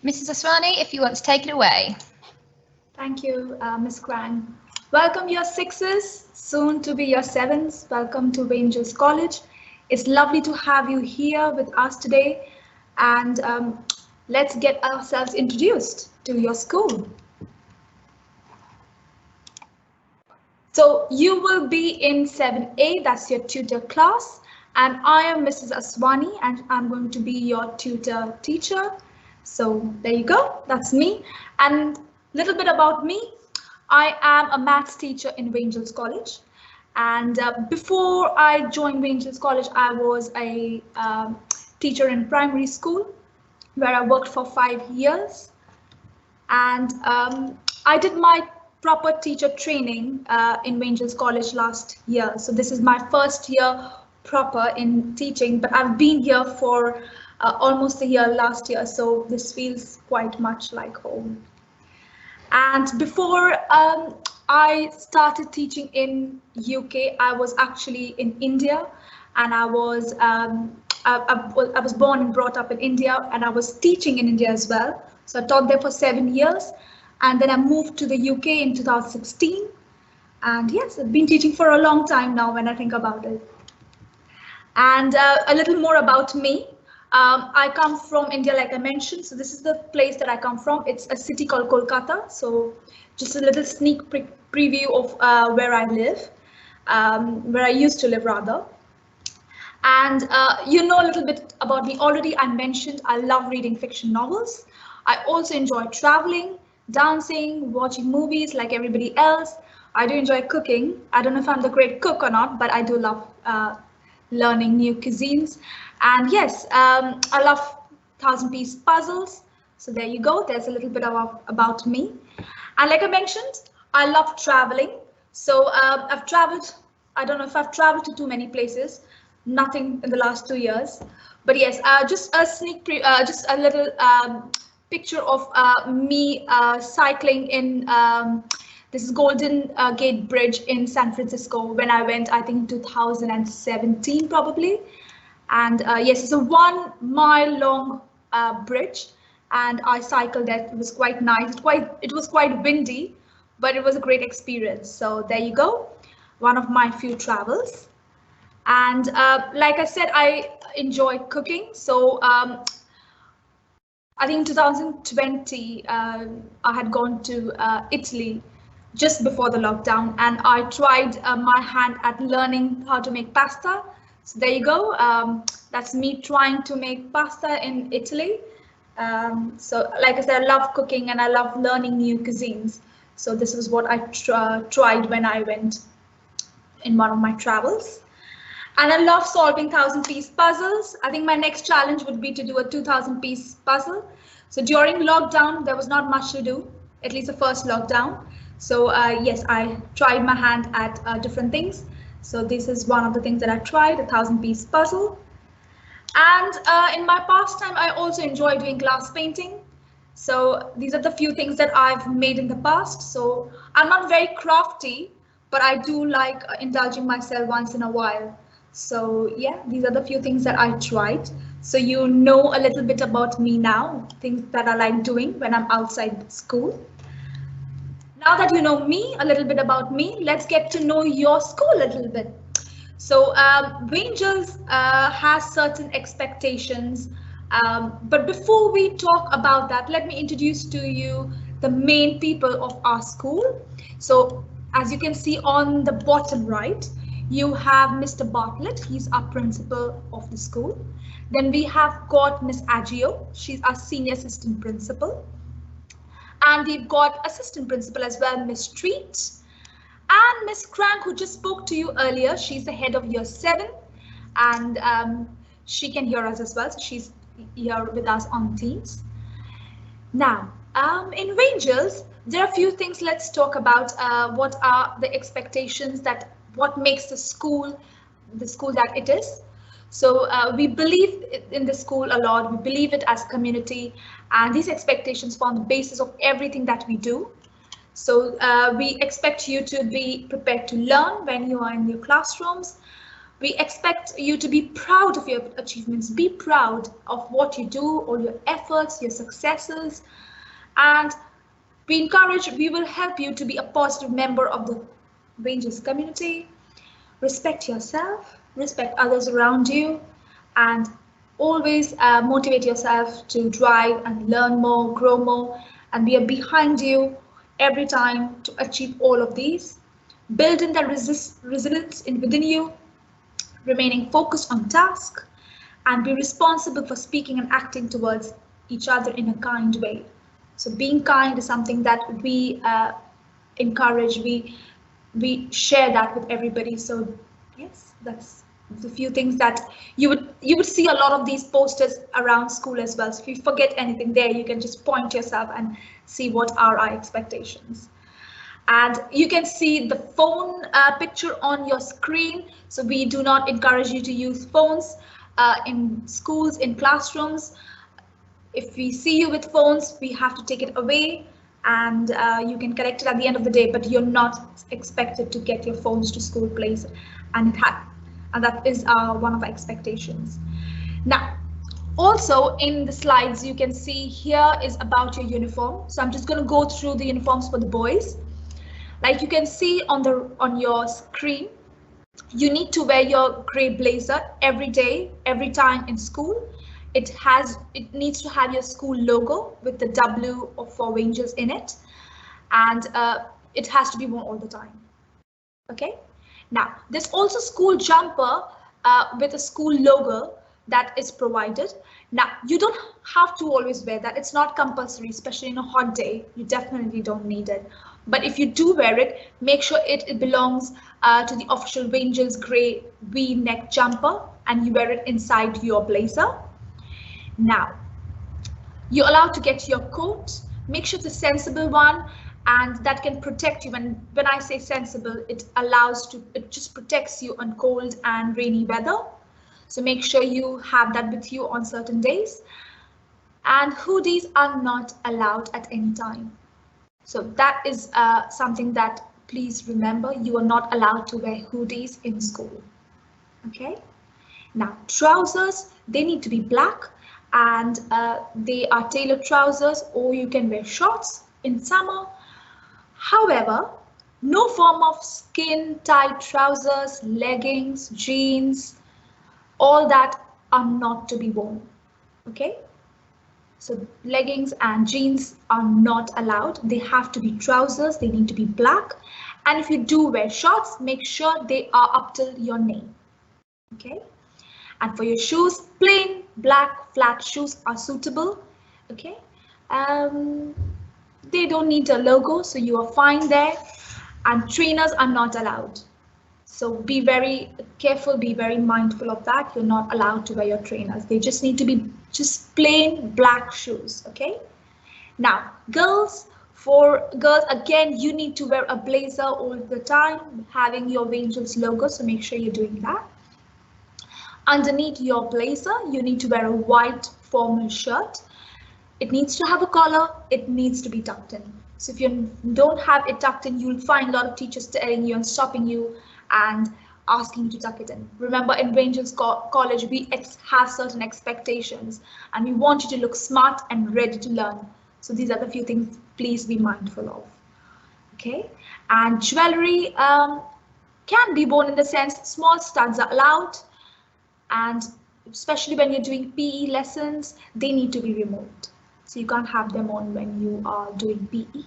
Mrs. Aswani, if you want to take it away. Thank you, Ms. Krang. Welcome your sixes, soon to be your sevens. Welcome to Rangers College. It's lovely to have you here with us today. And let's get ourselves introduced to your school. So you will be in 7A, that's your tutor class. And I am Mrs. Aswani, and I'm going to be your tutor teacher. So there you go, that's me. And a little bit about me. I am a maths teacher in Rangers College. And before I joined Rangers College, I was a teacher in primary school where I worked for 5 years. And I did my proper teacher training in Rangers College last year. So this is my first year proper in teaching, but I've been here for almost a year last year. So this feels quite much like home. And before I started teaching in UK, I was actually in India, and I was born and brought up in India, and I was teaching in India as well. So I taught there for 7 years, and then I moved to the UK in 2016. And yes, I've been teaching for a long time now when I think about it. And a little more about me. I come from India, like I mentioned. So this is the place that I come from. It's a city called Kolkata. So just a little sneak preview of where I live, where I used to live rather. And you know a little bit about me already. I mentioned I love reading fiction novels. I also enjoy traveling, dancing, watching movies like everybody else. I do enjoy cooking. I don't know if I'm the great cook or not, but I do love learning new cuisines. And yes, I love 1,000-piece puzzles. So there you go. There's a little bit about me. And like I mentioned, I love traveling. So I've traveled. I don't know if I've traveled to too many places. Nothing in the last 2 years. But yes, just a just a little picture of me cycling in this Golden Gate Bridge in San Francisco when I went, I think 2017 probably. And yes, it's a 1 mile long bridge, and I cycled that. It was quite nice. It was quite windy, but it was a great experience. So there you go, one of my few travels. And like I said, I enjoy cooking. So I think in 2020, I had gone to Italy just before the lockdown, and I tried my hand at learning how to make pasta. So there you go. That's me trying to make pasta in Italy. So like I said, I love cooking and I love learning new cuisines. So this was what I tried when I went in one of my travels. And I love solving 1,000-piece puzzles. I think my next challenge would be to do a 2,000-piece puzzle. So during lockdown, there was not much to do, at least the first lockdown. So yes, I tried my hand at different things. So this is one of the things that I tried, a 1,000-piece puzzle. And in my pastime, I also enjoy doing glass painting. So these are the few things that I've made in the past. So I'm not very crafty, but I do like indulging myself once in a while. So yeah, these are the few things that I tried. So you know a little bit about me now, things that I like doing when I'm outside school. Now that you know me, a little bit about me, let's get to know your school a little bit. So Rangers has certain expectations, but before we talk about that, let me introduce to you the main people of our school. So as you can see on the bottom right, you have Mr. Bartlett, he's our principal of the school. Then we have got Miss Agio, she's our senior assistant principal. And we've got assistant principal as well, Miss Treat. And Miss Crank, who just spoke to you earlier, she's the head of year 7. And she can hear us as well, so she's here with us on Teams. Now, in Rangers, there are a few things let's talk about. What are the expectations, that what makes the school that it is. So we believe in the school a lot. We believe it as a community, and these expectations form the basis of everything that we do. So we expect you to be prepared to learn when you are in your classrooms. We expect you to be proud of your achievements. Be proud of what you do, all your efforts, your successes, and we will help you to be a positive member of the Rangers community. Respect yourself, respect others around you, and always motivate yourself to drive and learn more, grow more, and we are behind you every time to achieve all of these. Build in that resilience within you, remaining focused on task, and be responsible for speaking and acting towards each other in a kind way. So being kind is something that we encourage, we share that with everybody. So yes, that's the few things that you would see a lot of these posters around school as well. So if you forget anything there, you can just point yourself and see what are our expectations. And you can see the phone picture on your screen. So we do not encourage you to use phones in schools, in classrooms. If we see you with phones, we have to take it away, and you can collect it at the end of the day, but you're not expected to get your phones to school place, and that is one of our expectations. Now, also in the slides, you can see here is about your uniform. So I'm just going to go through the uniforms for the boys. Like you can see on your screen, you need to wear your grey blazer every day, every time in school. It needs to have your school logo with the W for Rangers in it, and it has to be worn all the time. Okay. Now there's also school jumper with a school logo that is provided. Now you don't have to always wear that. It's not compulsory, especially in a hot day. You definitely don't need it. But if you do wear it, make sure it belongs to the official Rangers grey V-neck jumper, and you wear it inside your blazer. Now, you're allowed to get your coat. Make sure it's a sensible one, and that can protect you. When I say sensible, it just protects you on cold and rainy weather. So make sure you have that with you on certain days. And hoodies are not allowed at any time. So that is something that please remember. You are not allowed to wear hoodies in school. Okay. Now trousers, they need to be black, and they are tailored trousers, or you can wear shorts in summer. However, no form of skin tight trousers, leggings, jeans, all that are not to be worn. Okay. So leggings and jeans are not allowed. They have to be trousers. They need to be black. And if you do wear shorts, make sure they are up till your knee. Okay. And for your shoes, plain black flat shoes are suitable. Okay. They don't need a logo, so you are fine there. And trainers are not allowed. So be very careful, be very mindful of that. You're not allowed to wear your trainers. They just need to be just plain black shoes. Okay. Now, for girls, again, you need to wear a blazer all the time, having your Rangers logo. So make sure you're doing that. Underneath your blazer, you need to wear a white formal shirt. It needs to have a collar. It needs to be tucked in. So if you don't have it tucked in, you'll find a lot of teachers telling you and stopping you and asking you to tuck it in. Remember, in Rangers College, we have certain expectations, and we want you to look smart and ready to learn. So these are the few things please be mindful of. Okay, and jewelry can be worn in the sense small studs are allowed, and especially when you're doing PE lessons, they need to be removed. So you can't have them on when you are doing PE.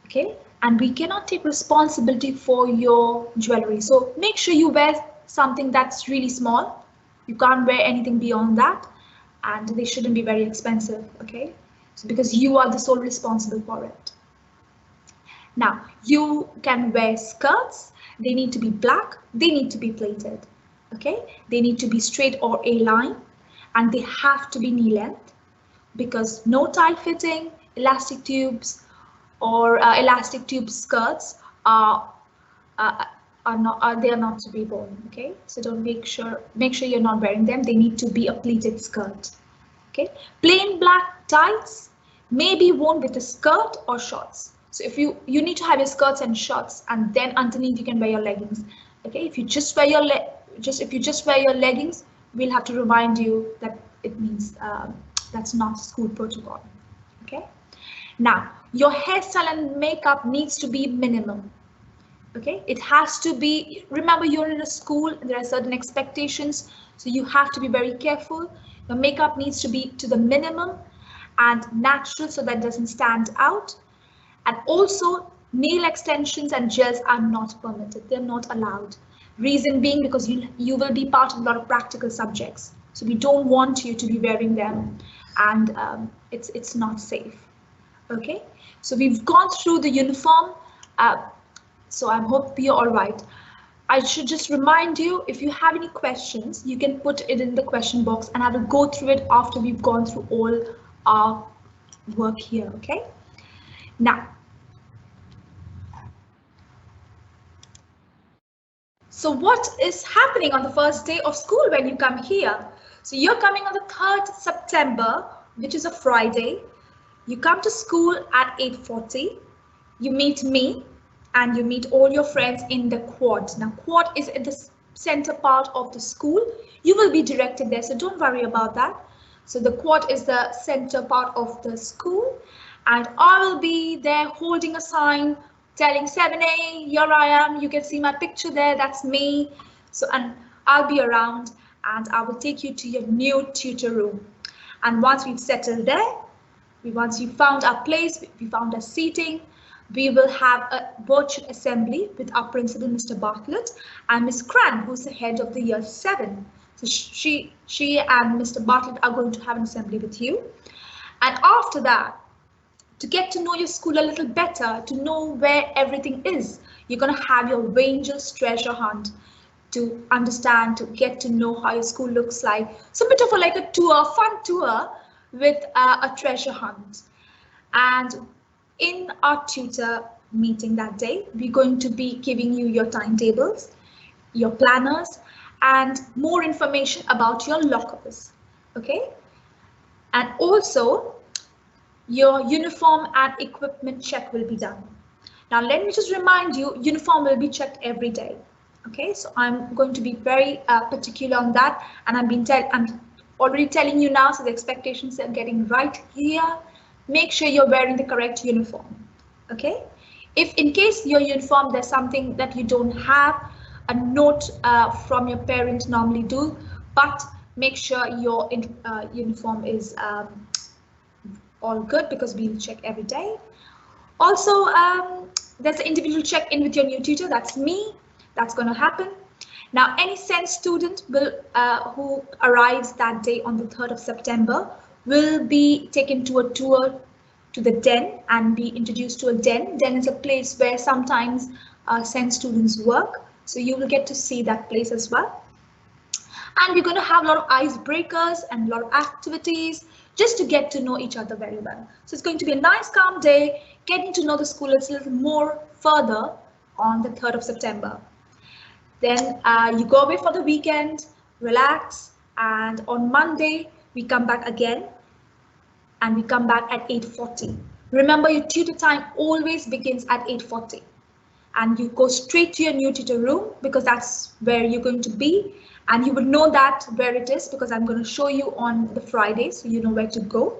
Okay, and we cannot take responsibility for your jewelry. So make sure you wear something that's really small. You can't wear anything beyond that, and they shouldn't be very expensive. Okay, so because you are the sole responsible for it. Now you can wear skirts. They need to be black. They need to be plaited. Okay, they need to be straight or A-line, and they have to be knee length, because no tight fitting, elastic tubes, or elastic tube skirts are not to be worn. Okay, so don't make sure you're not wearing them. They need to be a pleated skirt. Okay, plain black tights may be worn with a skirt or shorts. So if you need to have your skirts and shorts, and then underneath you can wear your leggings. Okay, if you just wear your if you just wear your leggings, we'll have to remind you that it means that's not school protocol. Okay. Now, your hairstyle and makeup needs to be minimum. Okay, it has to be, remember you're in a school, there are certain expectations, so you have to be very careful. Your makeup needs to be to the minimum and natural so that doesn't stand out. And also nail extensions and gels are not permitted, they're not allowed. Reason being because you will be part of a lot of practical subjects, so we don't want you to be wearing them, and it's not safe. Okay, so we've gone through the uniform. So I hope you're all right. I should just remind you, if you have any questions, you can put it in the question box and I will go through it after we've gone through all our work here, okay? Now, so what is happening on the first day of school when you come here? So you're coming on the 3rd September, which is a Friday. You come to school at 8:40. You meet me, and you meet all your friends in the quad. Now, quad is at the center part of the school. You will be directed there, so don't worry about that. So the quad is the center part of the school, and I will be there holding a sign telling 7A, here I am. You can see my picture there, that's me. So, and I'll be around and I will take you to your new tutor room. And once we've settled there, once we found our place, we found our seating, we will have a virtual assembly with our principal, Mr. Bartlett, and Miss Cran, who's the head of the year 7. So she and Mr. Bartlett are going to have an assembly with you. And after that, to get to know your school a little better, to know where everything is, you're going to have your Rangers treasure hunt to understand, to get to know how your school looks like. So a bit of like a tour, fun tour with a treasure hunt. And in our tutor meeting that day, we're going to be giving you your timetables, your planners, and more information about your lockers, okay? And also, your uniform and equipment check will be done. Now, let me just remind you, uniform will be checked every day, okay? So I'm going to be very particular on that, and I'm already telling you now, so the expectations are getting right here. Make sure you're wearing the correct uniform, okay? If in case your uniform, there's something that you don't have, a note from your parents normally do, but make sure your uniform is all good because we'll check every day. Also, there's an individual check-in with your new tutor, that's me, that's going to happen. Now, any SEND student will who arrives that day on the 3rd of September will be taken to a tour to the den and be introduced to a den. Den is a place where sometimes SEND students work, so you will get to see that place as well. And we're going to have a lot of icebreakers and a lot of activities just to get to know each other very well. So it's going to be a nice calm day, getting to know the school a little more further on the 3rd of September. Then you go away for the weekend, relax, and on Monday we come back again, and we come back at 8:40. Remember, your tutor time always begins at 8:40, and you go straight to your new tutor room because that's where you're going to be, and you would know that where it is because I'm going to show you on the Friday, so you know where to go.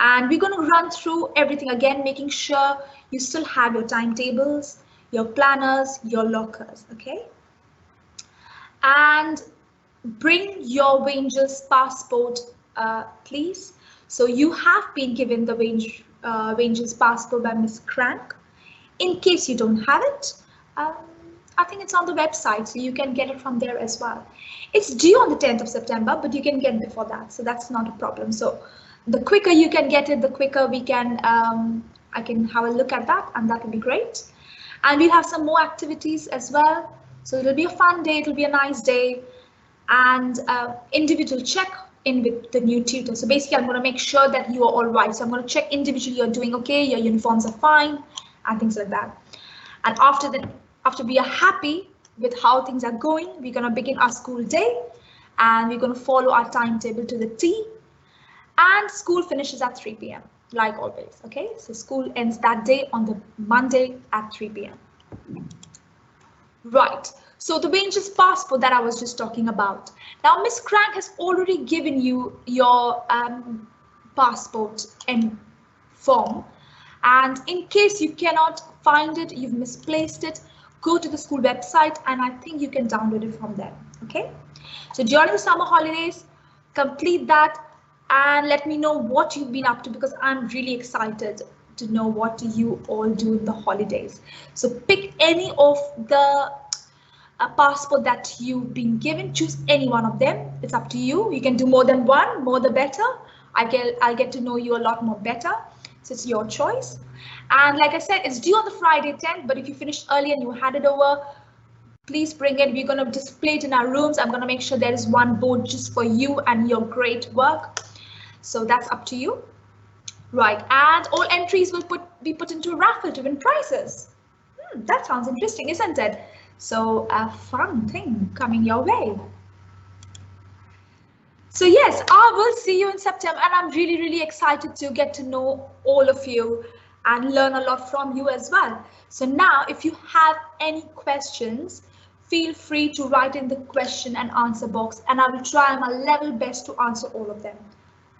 And we're going to run through everything again, making sure you still have your timetables, your planners, your lockers, okay? And bring your Rangers passport, please. So you have been given the Rangers passport by Miss Crank. In case you don't have it, I think it's on the website, so you can get it from there as well. It's due on the 10th of September, but you can get it before that, so that's not a problem. So the quicker you can get it, the quicker we can, I can have a look at that, and that will be great. And we'll have some more activities as well. So it'll be a fun day, it'll be a nice day, and individual check in with the new tutor. So basically, I'm going to make sure that you are all right. So I'm going to check individually, you're doing okay, your uniforms are fine, and things like that. And after we are happy with how things are going, we're going to begin our school day, and we're going to follow our timetable to the T. And school finishes at 3 p.m. like always. Okay, so school ends that day on the Monday at 3 p.m. Right, So the Ranger's passport that I was just talking about. Now, Miss Crank has already given you your passport and form. And in case you cannot find it, you've misplaced it, go to the school website and I think you can download it from there. Okay. So during the summer holidays, complete that and let me know what you've been up to, because I'm really excited to know what you all do in the holidays. So pick any of the passport that you've been given, choose any one of them. It's up to you. You can do more than one, more the better. I'll get to know you a lot more better. So it's your choice. And like I said, it's due on the Friday 10th, but if you finished early and you had it over, please bring it. We're going to display it in our rooms. I'm going to make sure there is one board just for you and your great work. So that's up to you. Right, and all entries will be put into a raffle to win prizes. That sounds interesting, isn't it? So a fun thing coming your way. So yes, I will see you in September, and I'm really, really excited to get to know all of you and learn a lot from you as well. So now, if you have any questions, feel free to write in the question and answer box, and I will try my level best to answer all of them.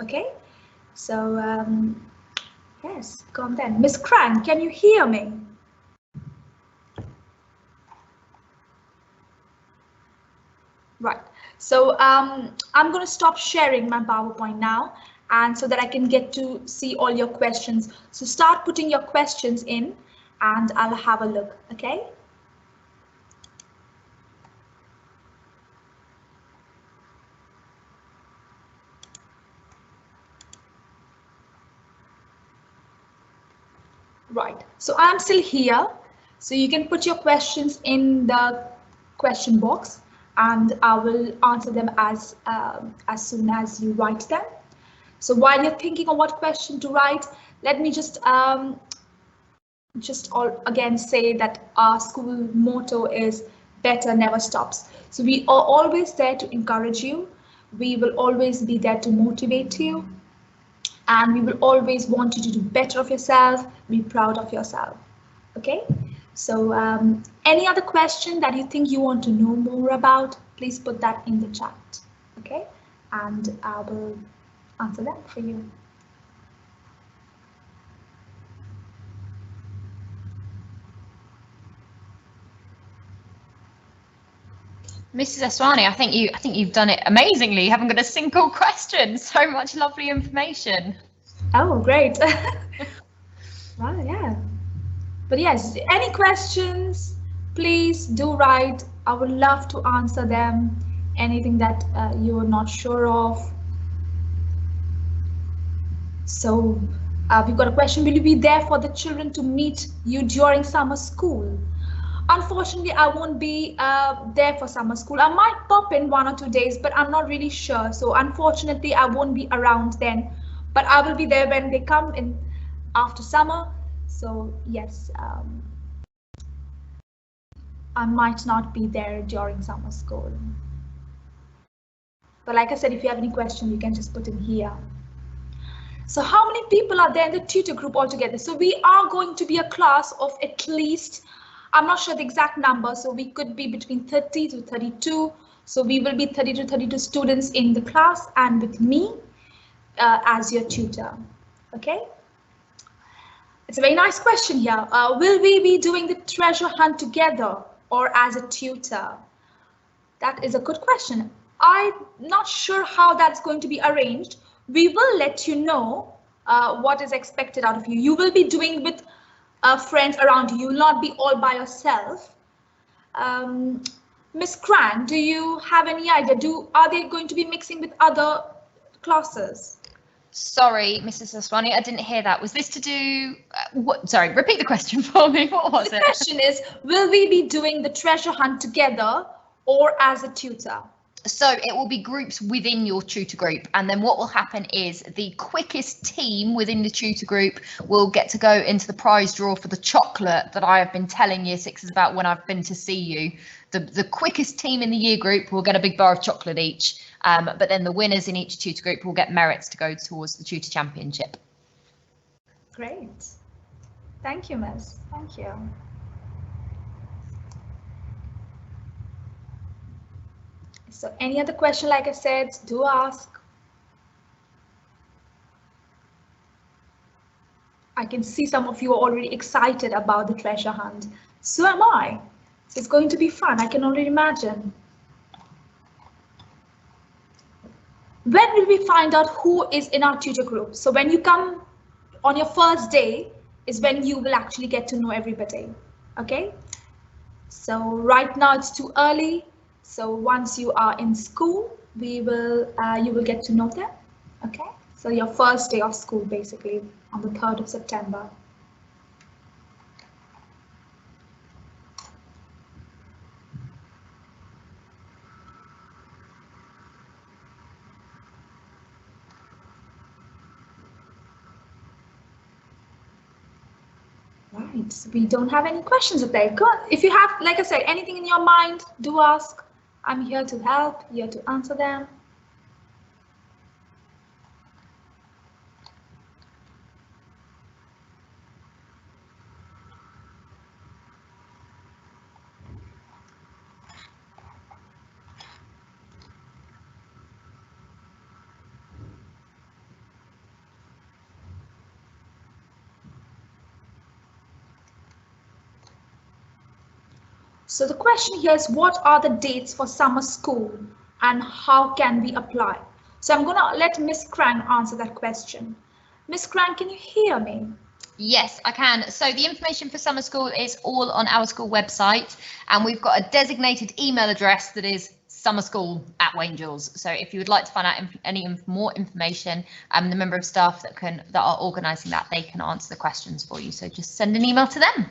Okay, so yes, go on then. Miss Crank, can you hear me? Right, so I'm going to stop sharing my PowerPoint now, and so that I can get to see all your questions. So start putting your questions in and I'll have a look, okay? Right, so I'm still here. So you can put your questions in the question box and I will answer them as soon as you write them. So while you're thinking of what question to write, let me just again say that our school motto is better never stops. So we are always there to encourage you. We will always be there to motivate you. And we will always want you to do better of yourself, be proud of yourself. Okay, so any other question that you think you want to know more about, please put that in the chat. Okay, and I will answer that for you. Mrs. Aswani, I think you've done it amazingly. You haven't got a single question. So much lovely information. Oh, great. Well, yeah. But yes, any questions, please do write. I would love to answer them. Anything that you are not sure of. So we've got a question. Will you be there for the children to meet you during summer school? Unfortunately, I won't be there for summer school. I might pop in 1 or 2 days, but I'm not really sure. So unfortunately, I won't be around then, but I will be there when they come in after summer. So yes, I might not be there during summer school. But like I said, if you have any question, you can just put in here. So how many people are there in the tutor group altogether? So we are going to be a class of at least, I'm not sure the exact number, so we could be between 30 to 32. So we will be 30 to 32 students in the class and with me as your tutor. Okay. It's a very nice question here. Will we be doing the treasure hunt together or as a tutor? That is a good question. I'm not sure how that's going to be arranged. We will let you know what is expected out of you. You will be doing with friends around you. You will not be all by yourself. Miss Cran, do you have any idea? Are they going to be mixing with other classes? Sorry, Mrs. Aswani, I didn't hear that. Was this to do what? Sorry, repeat the question for me. What was it? The question is, will we be doing the treasure hunt together or as a tutor? So it will be groups within your tutor group, and then what will happen is the quickest team within the tutor group will get to go into the prize draw for the chocolate that I have been telling year sixes about when I've been to see you. The quickest team in the year group will get a big bar of chocolate each, but then the winners in each tutor group will get merits to go towards the tutor championship. Great. Thank you, Miss. Thank you. So any other question, like I said, do ask. I can see some of you are already excited about the treasure hunt. So am I. So it's going to be fun. I can already imagine. When will we find out who is in our tutor group? So when you come on your first day is when you will actually get to know everybody. Okay. So right now it's too early. So once you are in school, you will get to know them. Okay. So your first day of school, basically, on the 3rd of September. Right, so we don't have any questions up there. Go on. If you have, like I said, anything in your mind, do ask. I'm here to help, here to answer them. So the question here is, what are the dates for summer school and how can we apply? So I'm going to let Miss Cran answer that question. Miss Cran, can you hear me? Yes, I can. So the information for summer school is all on our school website, and we've got a designated email address that is summerschool@Wangels. So if you would like to find out any more information, the member of staff that are organising that, they can answer the questions for you. So just send an email to them.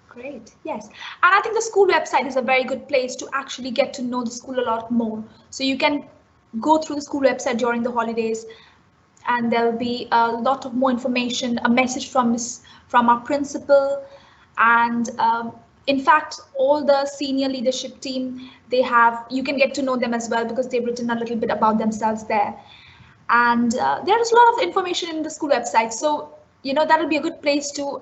Great, yes. And I think the school website is a very good place to actually get to know the school a lot more. So you can go through the school website during the holidays, and there'll be a lot of more information, a message from our principal, and in fact, all the senior leadership team, you can get to know them as well because they've written a little bit about themselves there. And there is a lot of information in the school website. So, that'll be a good place to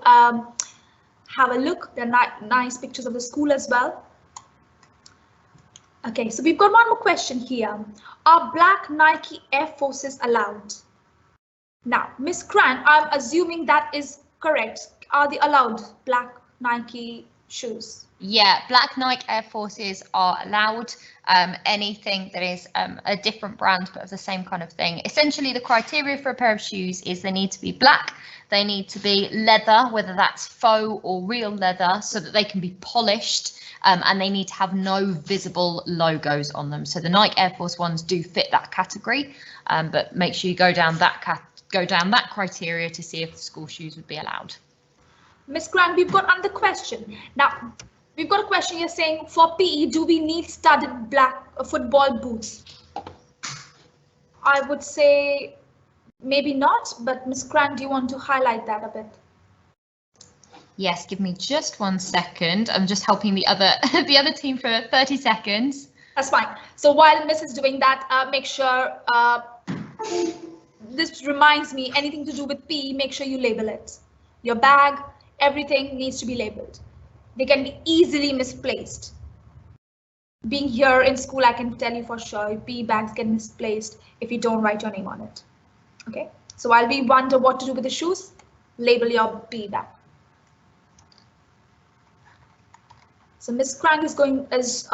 have a look. There are nice pictures of the school as well. Okay, so we've got one more question here. Are black Nike Air Forces allowed? Now, Miss Cran, I'm assuming that is correct. Are they allowed black Nike shoes? Yeah, black Nike Air Forces are allowed. Anything that is a different brand but of the same kind of thing. Essentially, the criteria for a pair of shoes is they need to be black, they need to be leather, whether that's faux or real leather, so that they can be polished, and they need to have no visible logos on them. So the Nike Air Force ones do fit that category, but make sure you go down that criteria to see if the school shoes would be allowed. Miss Grant, we've got another question. Now, we've got a question here saying, for PE, do we need studded black football boots? I would say maybe not, but Miss Grant, do you want to highlight that a bit? Yes, give me just 1 second. I'm just helping the other team for 30 seconds. That's fine. So while Miss is doing that, make sure this reminds me, anything to do with PE, make sure you label it. Your bag, everything needs to be labeled. They can be easily misplaced. Being here in school, I can tell you for sure, PE bags get misplaced if you don't write your name on it. Okay, so while we wonder what to do with the shoes, label your PE bag. So Miss Crank is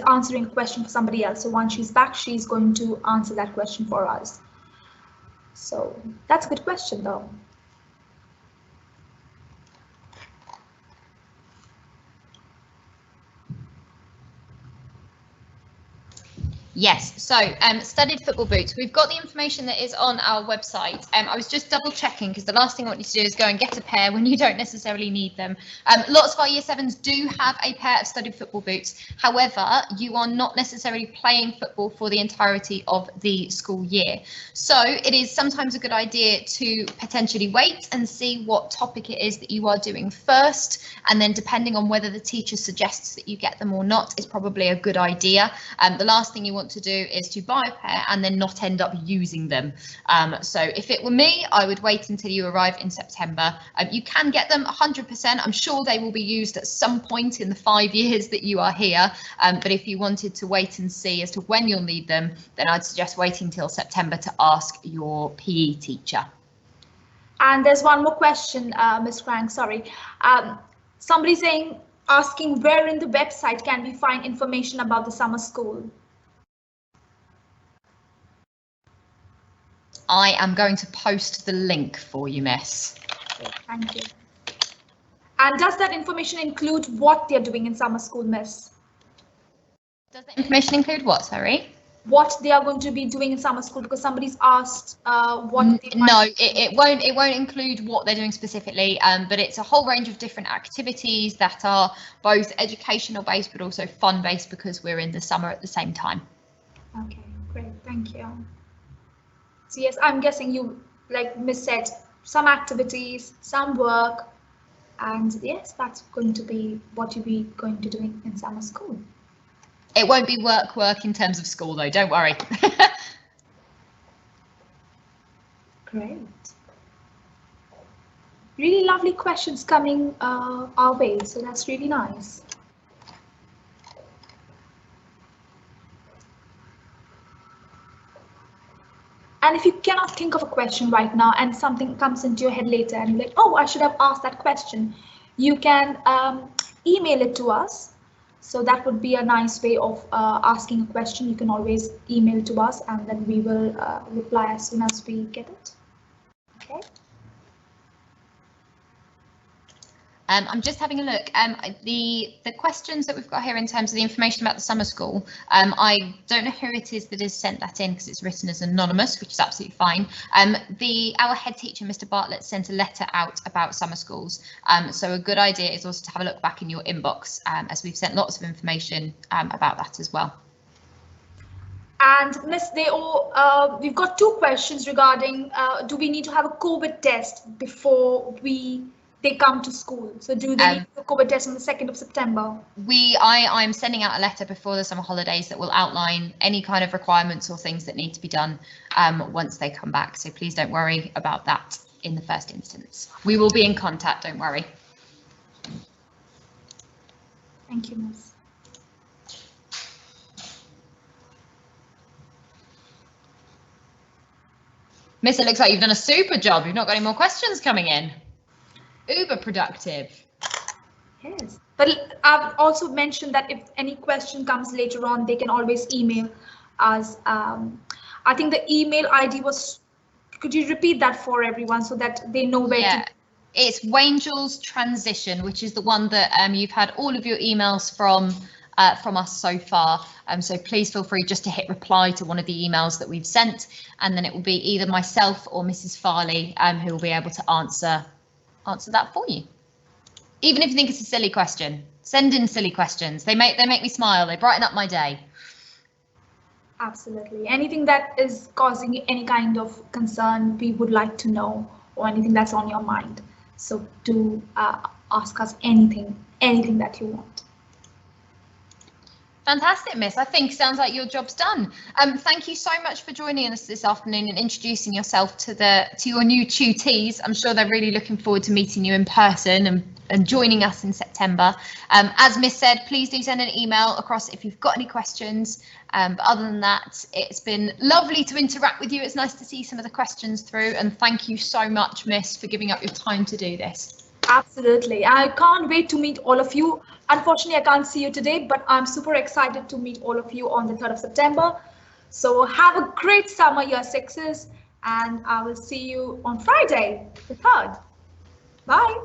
answering a question for somebody else. So once she's back, she's going to answer that question for us. So that's a good question, though. Yes, so studded football boots. We've got the information that is on our website. I was just double checking because the last thing I want you to do is go and get a pair when you don't necessarily need them. Lots of our year 7s do have a pair of studded football boots. However, you are not necessarily playing football for the entirety of the school year. So it is sometimes a good idea to potentially wait and see what topic it is that you are doing first. And then depending on whether the teacher suggests that you get them or not is probably a good idea. The last thing you want want to do is to buy a pair and then not end up using them. So if it were me, I would wait until you arrive in September. You can get them 100%. I'm sure they will be used at some point in the 5 years that you are here. But if you wanted to wait and see as to when you'll need them, then I'd suggest waiting till September to ask your PE teacher. And there's one more question, Ms. Frank, sorry. Somebody asking where in the website can we find information about the summer school? I am going to post the link for you, miss. Okay, thank you. And does that information include what they're doing in summer school, miss? Does the information include what, sorry? What they are going to be doing in summer school, because somebody's asked what they No, it won't include what they're doing specifically, but it's a whole range of different activities that are both educational based but also fun based, because we're in the summer at the same time. Okay, great, thank you. So yes, I'm guessing you, like Miss said, some activities, some work, and yes, that's going to be what you'll be going to do in summer school. It won't be work in terms of school though, don't worry. Great. Really lovely questions coming our way, so that's really nice. And if you cannot think of a question right now and something comes into your head later and you're like, oh, I should have asked that question, you can email it to us. So that would be a nice way of asking a question. You can always email to us and then we will reply as soon as we get it. Okay. I'm just having a look. The questions that we've got here in terms of the information about the summer school, I don't know who it is that has sent that in because it's written as anonymous, which is absolutely fine. Our head teacher, Mr. Bartlett, sent a letter out about summer schools. So a good idea is also to have a look back in your inbox, as we've sent lots of information about that as well. And Miss, we've got two questions regarding do we need to have a COVID test before they come to school? So do they need a COVID test on the 2nd of September? I'm sending out a letter before the summer holidays that will outline any kind of requirements or things that need to be done once they come back. So please don't worry about that in the first instance. We will be in contact, don't worry. Thank you, Miss. Miss, it looks like you've done a super job. You've not got any more questions coming in. Uber productive. Yes, but I've also mentioned that if any question comes later on, they can always email us. I think the email ID was, could you repeat that for everyone so that they know where to? It's Wangel's Transition, which is the one that you've had all of your emails from us so far. So please feel free just to hit reply to one of the emails that we've sent, and then it will be either myself or Mrs. Farley who will be able to answer that for you. Even if you think it's a silly question, send in silly questions. They make me smile. They brighten up my day. Absolutely. Anything that is causing any kind of concern, we would like to know, or anything that's on your mind. So do ask us anything that you want. Fantastic, Miss. I think sounds like your job's done. Thank you so much for joining us this afternoon and introducing yourself to your new tutees. I'm sure they're really looking forward to meeting you in person and joining us in September. As Miss said, please do send an email across if you've got any questions. But other than that, it's been lovely to interact with you. It's nice to see some of the questions through, and thank you so much, Miss, for giving up your time to do this. Absolutely. I can't wait to meet all of you. Unfortunately, I can't see you today, but I'm super excited to meet all of you on the 3rd of September. So have a great summer, year 6s, and I will see you on Friday, the 3rd. Bye.